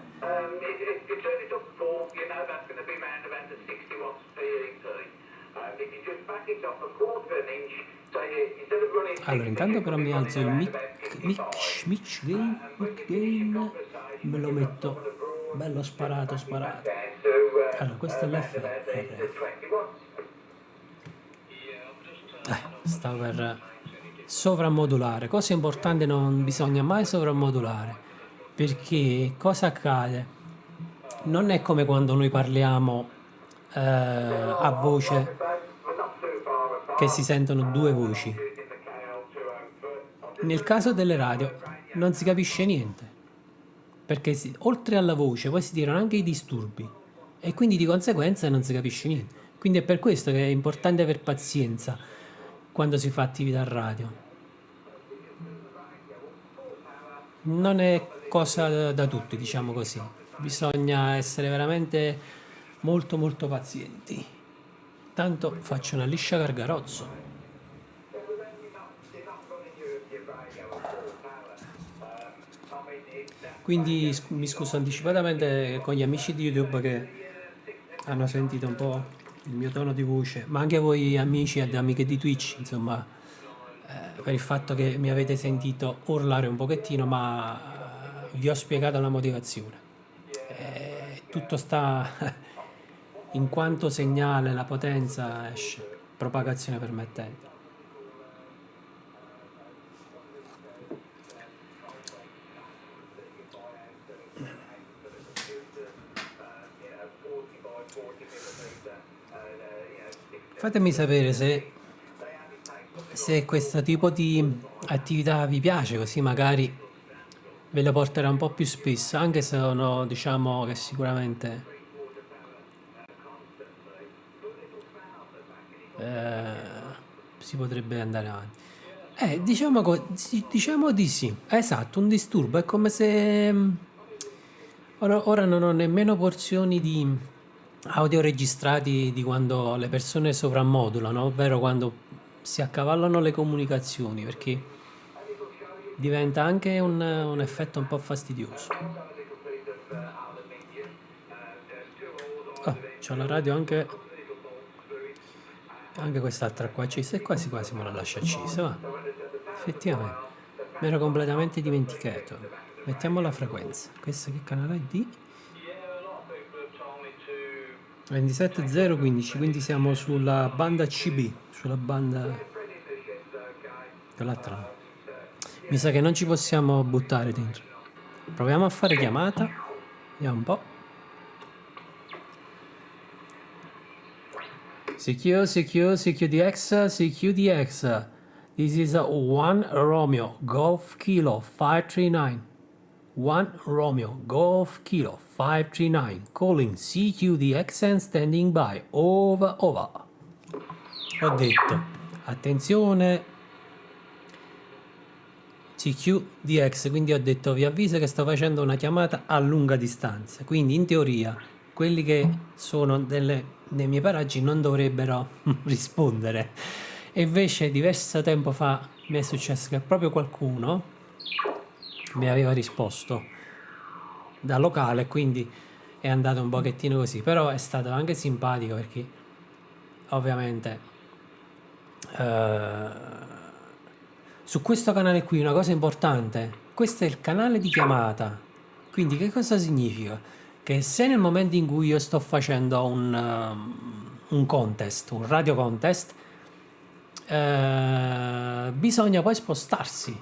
Allora, intanto però mi alzo il mic gain, me lo metto bello sparato. Allora, questo è l'FRF. Stavo per sovrammodulare. Cosa importante, non bisogna mai sovrammodulare, perché cosa accade? Non è come quando noi parliamo a voce, che si sentono due voci. Nel caso delle radio non si capisce niente, perché oltre alla voce poi si tirano anche i disturbi e quindi di conseguenza non si capisce niente. Quindi è per questo che è importante aver pazienza quando si fa attività radio. Non è cosa da tutti, diciamo così. Bisogna essere veramente molto molto pazienti. Tanto faccio una liscia Gargarozzo. Quindi mi scuso anticipatamente con gli amici di YouTube che hanno sentito un po' il mio tono di voce, ma anche voi amici ed amiche di Twitch, insomma, per il fatto che mi avete sentito urlare un pochettino, ma vi ho spiegato la motivazione. Tutto sta in quanto segnale, la potenza esce, propagazione permettente. Fatemi sapere se questo tipo di attività vi piace, così magari ve la porterò un po' più spesso, anche se sono, diciamo che sicuramente si potrebbe andare avanti. Diciamo di sì, esatto, un disturbo, è come se ora non ho nemmeno porzioni di audio registrati di quando le persone sovrammodulano, ovvero quando si accavallano le comunicazioni, perché diventa anche un effetto un po' fastidioso. C'ho la radio anche quest'altra qua accesa e quasi quasi me la lascio accesa, va. Effettivamente, mi ero completamente dimenticato. Mettiamo la frequenza. Questo che canale è di? 27015, quindi siamo sulla banda CB, sulla banda quell'altra. Mi sa che non ci possiamo buttare dentro. Proviamo a fare chiamata. Vediamo un po'. CQDX. This is a 1 Romeo Golf Kilo 539. 1 Romeo Golf Kilo 539 calling CQDX and standing by. Over. Ho detto attenzione CQDX, quindi ho detto vi avviso che sto facendo una chiamata a lunga distanza, quindi in teoria quelli che sono nei miei paraggi non dovrebbero rispondere, e invece diverso tempo fa mi è successo che proprio qualcuno mi aveva risposto da locale, quindi è andato un pochettino così, però è stato anche simpatico perché ovviamente su questo canale qui una cosa importante, questo è il canale di chiamata, quindi che cosa significa? Che se nel momento in cui io sto facendo un contest, un radio contest, bisogna poi spostarsi.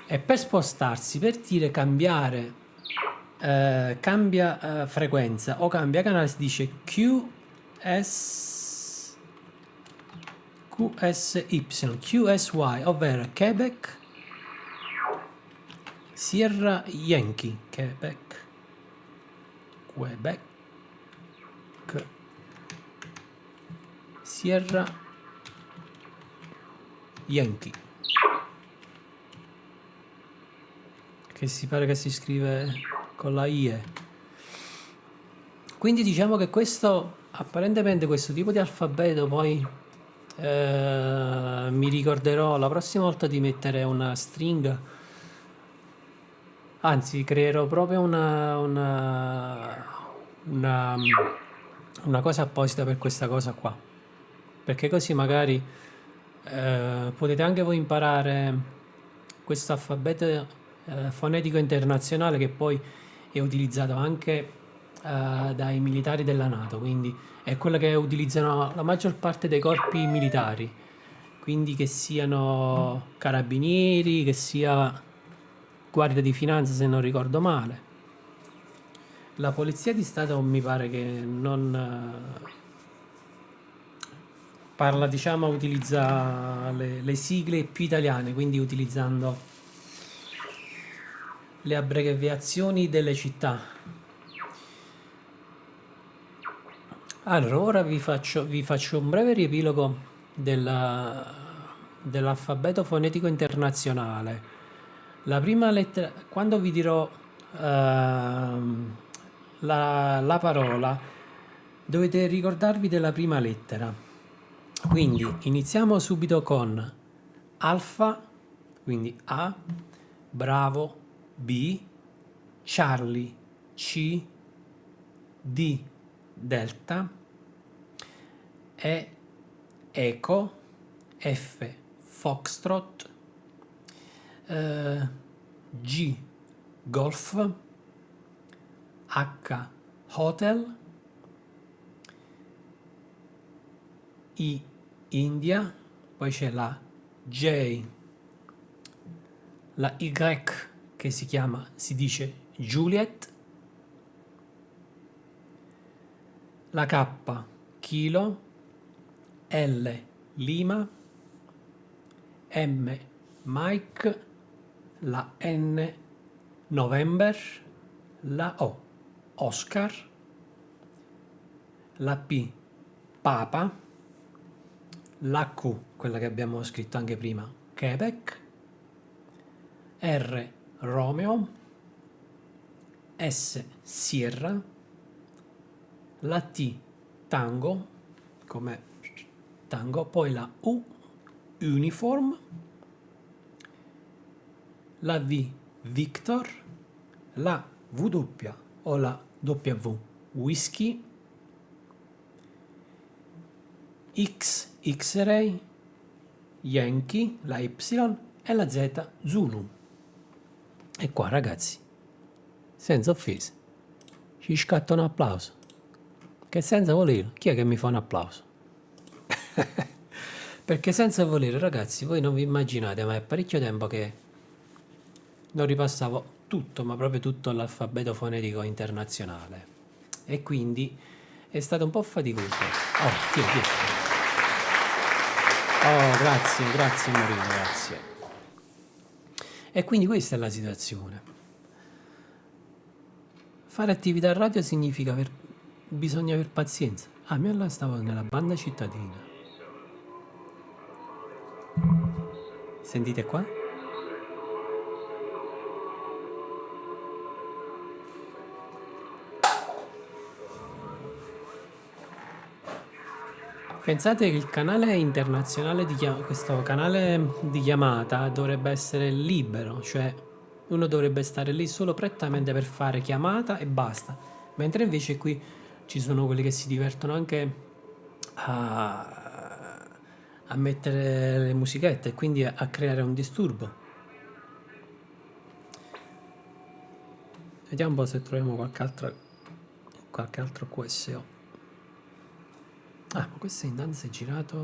E per spostarsi, per dire cambiare, cambia frequenza o cambia canale, si dice QSY, ovvero Quebec, Sierra Yankee, Quebec, Sierra Yankee, che si pare che si scrive con la IE. Quindi diciamo che apparentemente questo tipo di alfabeto poi mi ricorderò la prossima volta di mettere una stringa, anzi creerò proprio una cosa apposita per questa cosa qua, perché così magari potete anche voi imparare questo alfabeto fonetico internazionale, che poi è utilizzato anche dai militari della NATO, quindi è quello che utilizzano la maggior parte dei corpi militari, quindi che siano carabinieri, che sia guardia di finanza, se non ricordo male. La polizia di Stato mi pare che non parla, diciamo, utilizza le sigle più italiane, quindi utilizzando le abbreviazioni delle città. Allora, ora vi faccio un breve riepilogo dell'alfabeto fonetico internazionale. La prima lettera, quando vi dirò la parola, dovete ricordarvi della prima lettera. Quindi iniziamo subito con alfa, quindi A, bravo, B, Charlie, C, D, delta, E, eco, F, foxtrot, G, golf, H, hotel, I, India, poi c'è la J, la Y che si dice Juliet, la K, Kilo, L, Lima, M, Mike, la N, November, la O, Oscar, la P, Papa, la Q, quella che abbiamo scritto anche prima, Quebec, R, Romeo, S, Sierra, la T, Tango, come tango, poi la U, Uniform, la V, Victor, la W o la W, Whisky, X, X-Ray, Yankee, la Y e la Z, Zulu. E qua, ragazzi, senza offese, ci scatta un applauso. Che senza volerlo, chi è che mi fa un applauso? Perché senza volere, ragazzi, voi non vi immaginate, ma è parecchio tempo che non ripassavo tutto, ma proprio tutto l'alfabeto fonetico internazionale. E quindi è stato un po' faticoso. Oh, chi è? Oh, grazie Marino, grazie. E quindi questa è la situazione. Fare attività radio significa bisogna aver pazienza. Ah, io là stavo nella banda cittadina. Sentite qua? Pensate che il canale internazionale questo canale di chiamata dovrebbe essere libero, cioè uno dovrebbe stare lì solo prettamente per fare chiamata e basta, mentre invece qui ci sono quelli che si divertono anche a mettere le musichette e quindi a creare un disturbo. Vediamo un po' se troviamo qualche altro QSO. Ah, ma questo intanto si è girato.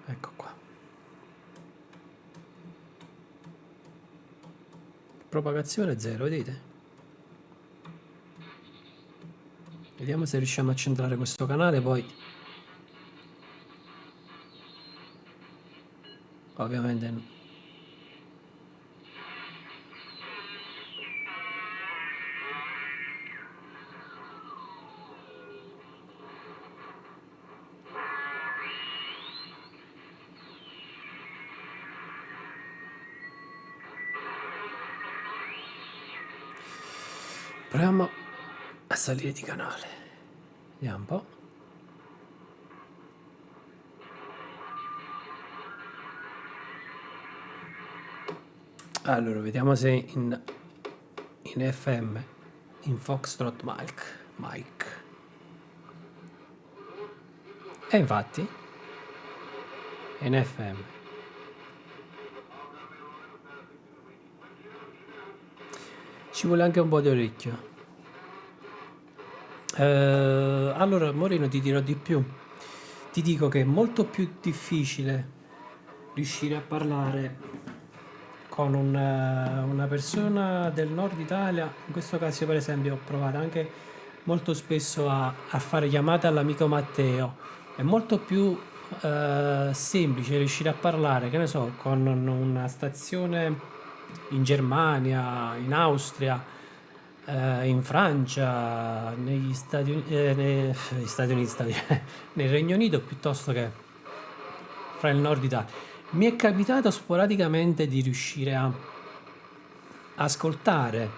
Ecco qua. Propagazione 0, vedete? Vediamo se riusciamo a centrare questo canale, poi ovviamente proviamo a salire di canale. Vediamo un po'. Allora, vediamo se in FM, in Foxtrot Mike. E infatti, in FM. Ci vuole anche un po' di orecchio. Allora, Moreno, ti dirò di più. Ti dico che è molto più difficile riuscire a parlare con una persona del nord Italia. In questo caso, per esempio, ho provato anche molto spesso a fare chiamate all'amico Matteo. È molto più semplice riuscire a parlare, che ne so, con una stazione in Germania, in Austria, in Francia, negli Stati Uniti, nel Regno Unito, piuttosto che fra il nord Italia. Mi è capitato sporadicamente di riuscire a ascoltare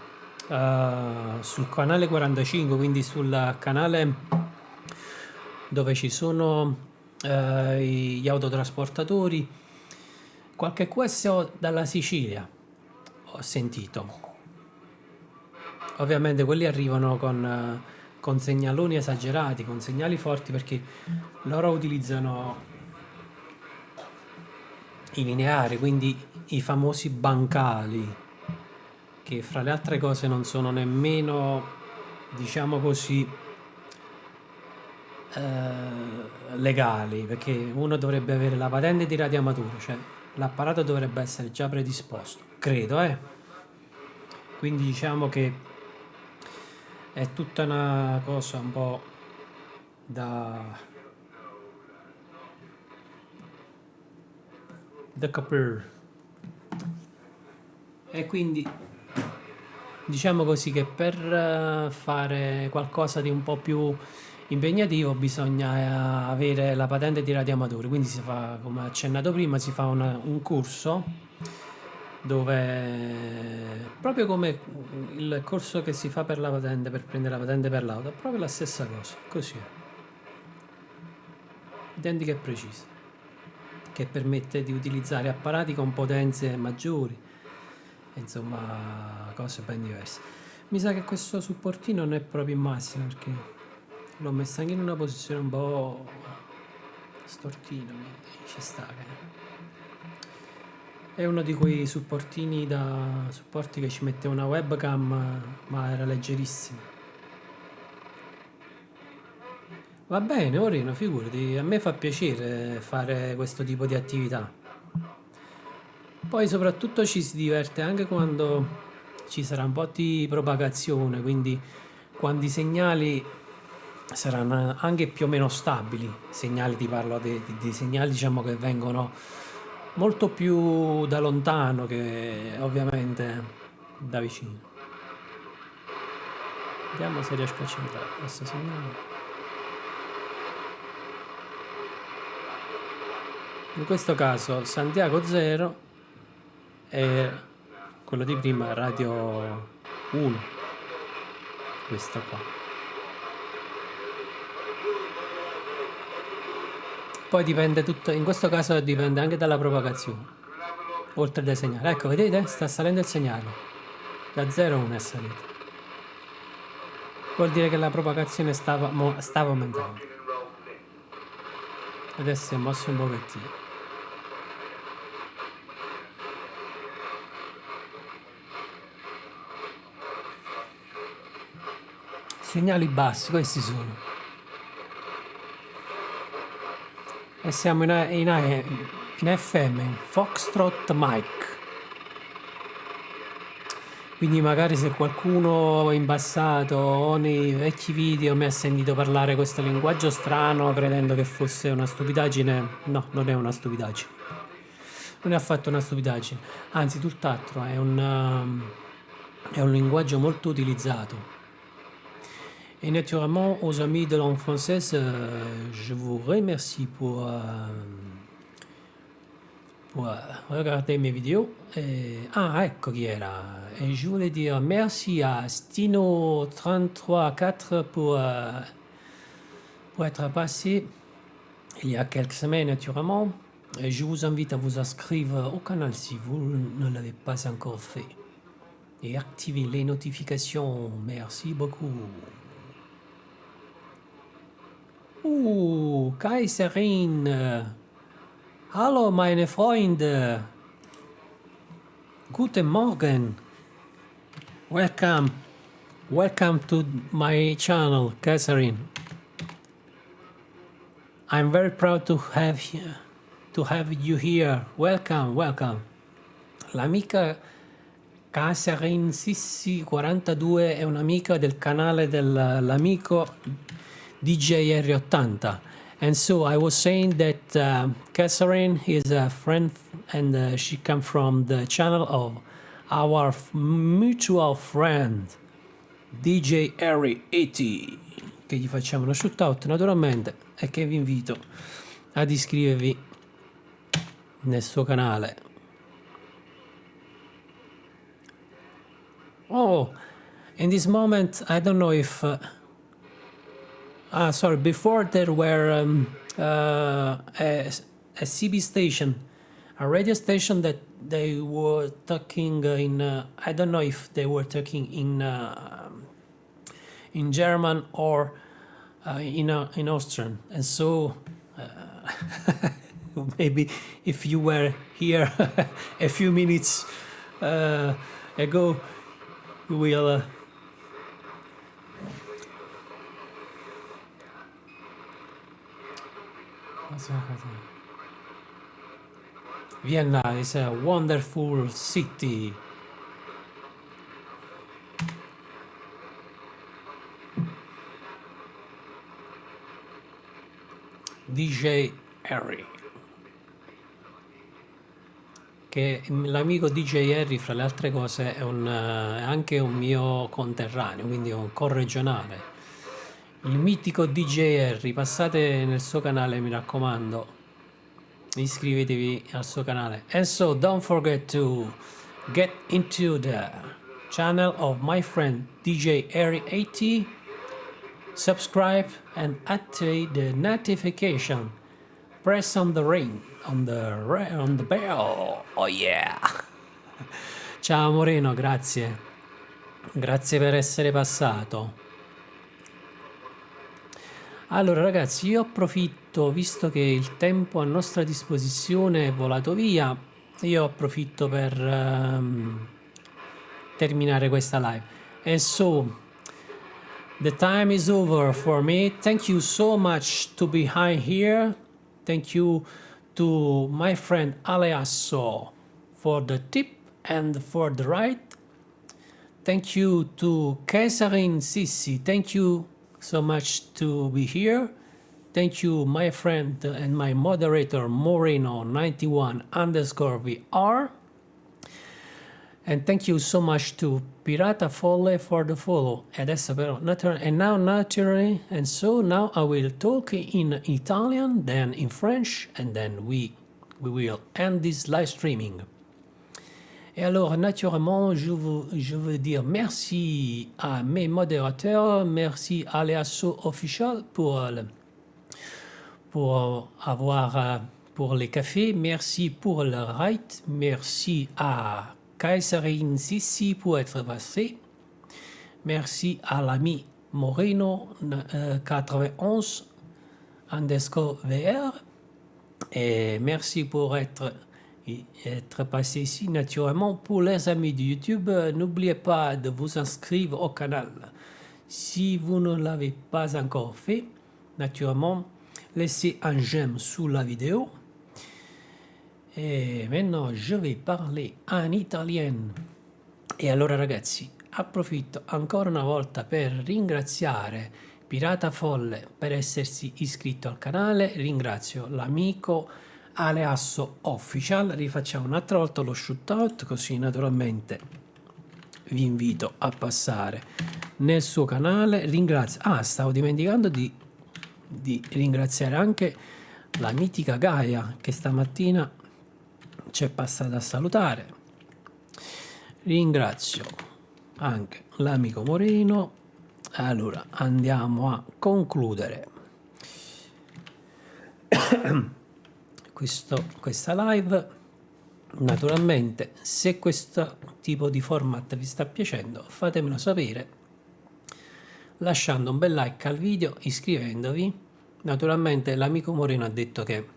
sul canale 45, quindi sul canale dove ci sono gli autotrasportatori, qualche QSO dalla Sicilia ho sentito. Ovviamente quelli arrivano con segnaloni esagerati, con segnali forti, perché loro utilizzano i lineari, quindi i famosi bancali, che fra le altre cose non sono nemmeno, diciamo così, legali, perché uno dovrebbe avere la patente di radioamatura, cioè l'apparato dovrebbe essere già predisposto, credo, quindi diciamo che è tutta una cosa un po' da capire. E quindi diciamo così che per fare qualcosa di un po' più impegnativo bisogna avere la patente di radioamatore, quindi si fa, come accennato prima, si fa un corso dove, proprio come il corso che si fa per la patente, per prendere la patente per l'auto, è proprio la stessa cosa, così, identica e precisa, che permette di utilizzare apparati con potenze maggiori, insomma cose ben diverse. Mi sa che questo supportino non è proprio il massimo, perché l'ho messo anche in una posizione un po' stortino, ci sta che è uno di quei supportini supporti che ci mette una webcam, ma era leggerissimo. Va bene, Orino, figurati, a me fa piacere fare questo tipo di attività. Poi soprattutto ci si diverte anche quando ci sarà un po' di propagazione, quindi quando i segnali saranno anche più o meno stabili. Segnali, ti parlo di segnali, diciamo, che vengono molto più da lontano che ovviamente da vicino. Vediamo se riesco a centrare questo segnale. In questo caso Santiago 0 e quello di prima Radio 1, questo qua. Poi dipende tutto, in questo caso dipende anche dalla propagazione, oltre dai segnali. Ecco, vedete? Sta salendo il segnale, da 0 a 1 è salito. Vuol dire che la propagazione stava aumentando. Adesso si è mosso un pochettino. Segnali bassi, questi sono. E siamo in FM, in Foxtrot Mike. Quindi magari se qualcuno in passato o nei vecchi video mi ha sentito parlare questo linguaggio strano credendo che fosse una stupidaggine, no, non è una stupidaggine. non è affatto una stupidaggine, anzi tutt'altro, è un linguaggio molto utilizzato. Et naturellement, aux amis de langue française, je vous remercie pour regarder mes vidéos. Ecco chi era. Et je voulais dire merci à Stino334 pour être passé il y a quelques semaines, naturellement. Et je vous invite à vous inscrire au canal si vous ne l'avez pas encore fait. Et activer les notifications. Merci beaucoup. Kaiserin. Hallo meine Freunde. Guten Morgen. Welcome. Welcome to my channel, Kaiserin. I'm very proud to have you here. Welcome, welcome. L'amica Kaiserin Sissi 42 è un'amica del canale dell'amico DJ R80. And so I was saying that Catherine is a friend and she comes from the channel of our mutual friend DJ Harry80, che gli facciamo uno shoutout naturalmente e che vi invito ad iscrivervi nel suo canale. Oh, in this moment I don't know if sorry, before there were a CB station, a radio station that they were talking in, I don't know if they were talking in German or in Austrian. And so maybe if you were here a few minutes ago, you will Vienna is a wonderful city. DJ Harry, che l'amico DJ Harry, fra le altre cose, è anche un mio conterraneo, quindi un corregionale. Il mitico DJ Harry, passate nel suo canale, mi raccomando, iscrivetevi al suo canale. And so don't forget to get into the channel of my friend DJ Harry80, subscribe and activate the notification, press on the ring, on the bell. Oh yeah. Ciao Moreno, grazie per essere passato. Allora ragazzi, io approfitto, visto che il tempo a nostra disposizione è volato via, io approfitto per terminare questa live. And so, the time is over for me. Thank you so much to be here. Thank you to my friend Aleasso for the tip and for the ride. Thank you to Kaiserin Sissi. Thank you so much to be here. Thank you, my friend and my moderator Moreno91_VR. And thank you so much to Pirata Folle for the follow. Adesso però naturally, and so now I will talk in Italian, then in French, and then we will end this live streaming. Et alors, naturellement, je veux dire merci à mes modérateurs, merci à Aleasso Official pour les cafés, merci pour le ride, merci à Kaiserin Sissi pour être passé, merci à l'ami Moreno 91_VR et merci pour être passé ici. Naturellement, pour les amis de YouTube, n'oubliez pas de vous inscrire au canal si vous ne l'avez pas encore fait. Naturellement, laissez un j'aime sous la vidéo. E maintenant je vais parler en italien. E allora ragazzi, approfitto ancora una volta per ringraziare Pirata Folle per essersi iscritto al canale, ringrazio l'amico Aleasso Official. Rifacciamo un'altra volta lo shootout, così naturalmente vi invito a passare nel suo canale. Ringrazio, stavo dimenticando di ringraziare anche la mitica Gaia che stamattina ci è passata a salutare. Ringrazio anche l'amico Moreno. Allora andiamo a concludere questa live. Naturalmente, se questo tipo di format vi sta piacendo, fatemelo sapere lasciando un bel like al video, iscrivendovi. Naturalmente l'amico Moreno ha detto che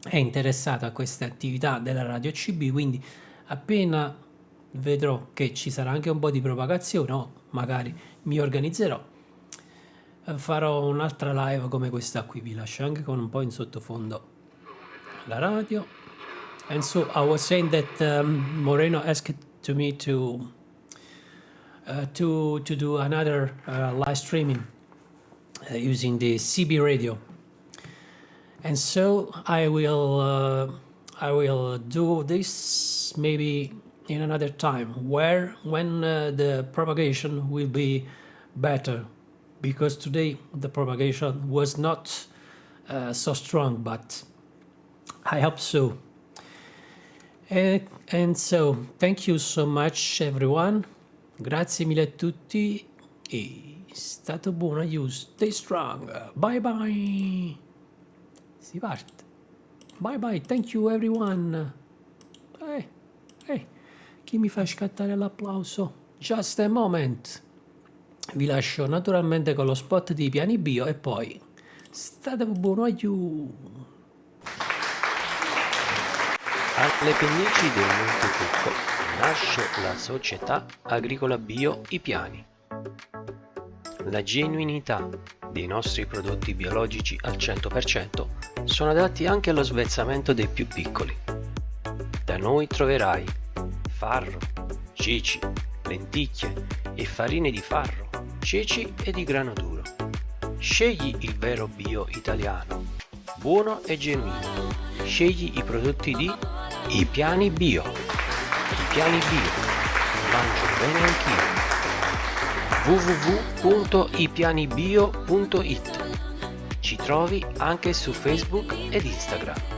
è interessato a queste attività della Radio CB, quindi appena vedrò che ci sarà anche un po' di propagazione, o magari mi organizzerò, farò un'altra live come questa qui. Vi lascio anche con un po' in sottofondo la radio. And so I was saying that Moreno asked to me to do another live streaming using the CB radio, and so I will do this maybe in another time, when the propagation will be better, because today the propagation was not so strong, but I hope so. And so thank you so much everyone, grazie mille a tutti e state buono, you stay strong, bye bye, si parte, bye bye, thank you everyone. Chi mi fa scattare l'applauso? Just a moment. Vi lascio naturalmente con lo spot di Piani Bio e poi state buono, you. Alle pendici del Monte Cucco nasce la società agricola bio I Piani. La genuinità dei nostri prodotti biologici al 100% sono adatti anche allo svezzamento dei più piccoli. Da noi troverai farro, ceci, lenticchie e farine di farro, ceci e di grano duro. Scegli il vero bio italiano, buono e genuino. Scegli i prodotti di I Piani Bio. I Piani Bio. Mangio bene anch'io. www.ipianibio.it. Ci trovi anche su Facebook ed Instagram.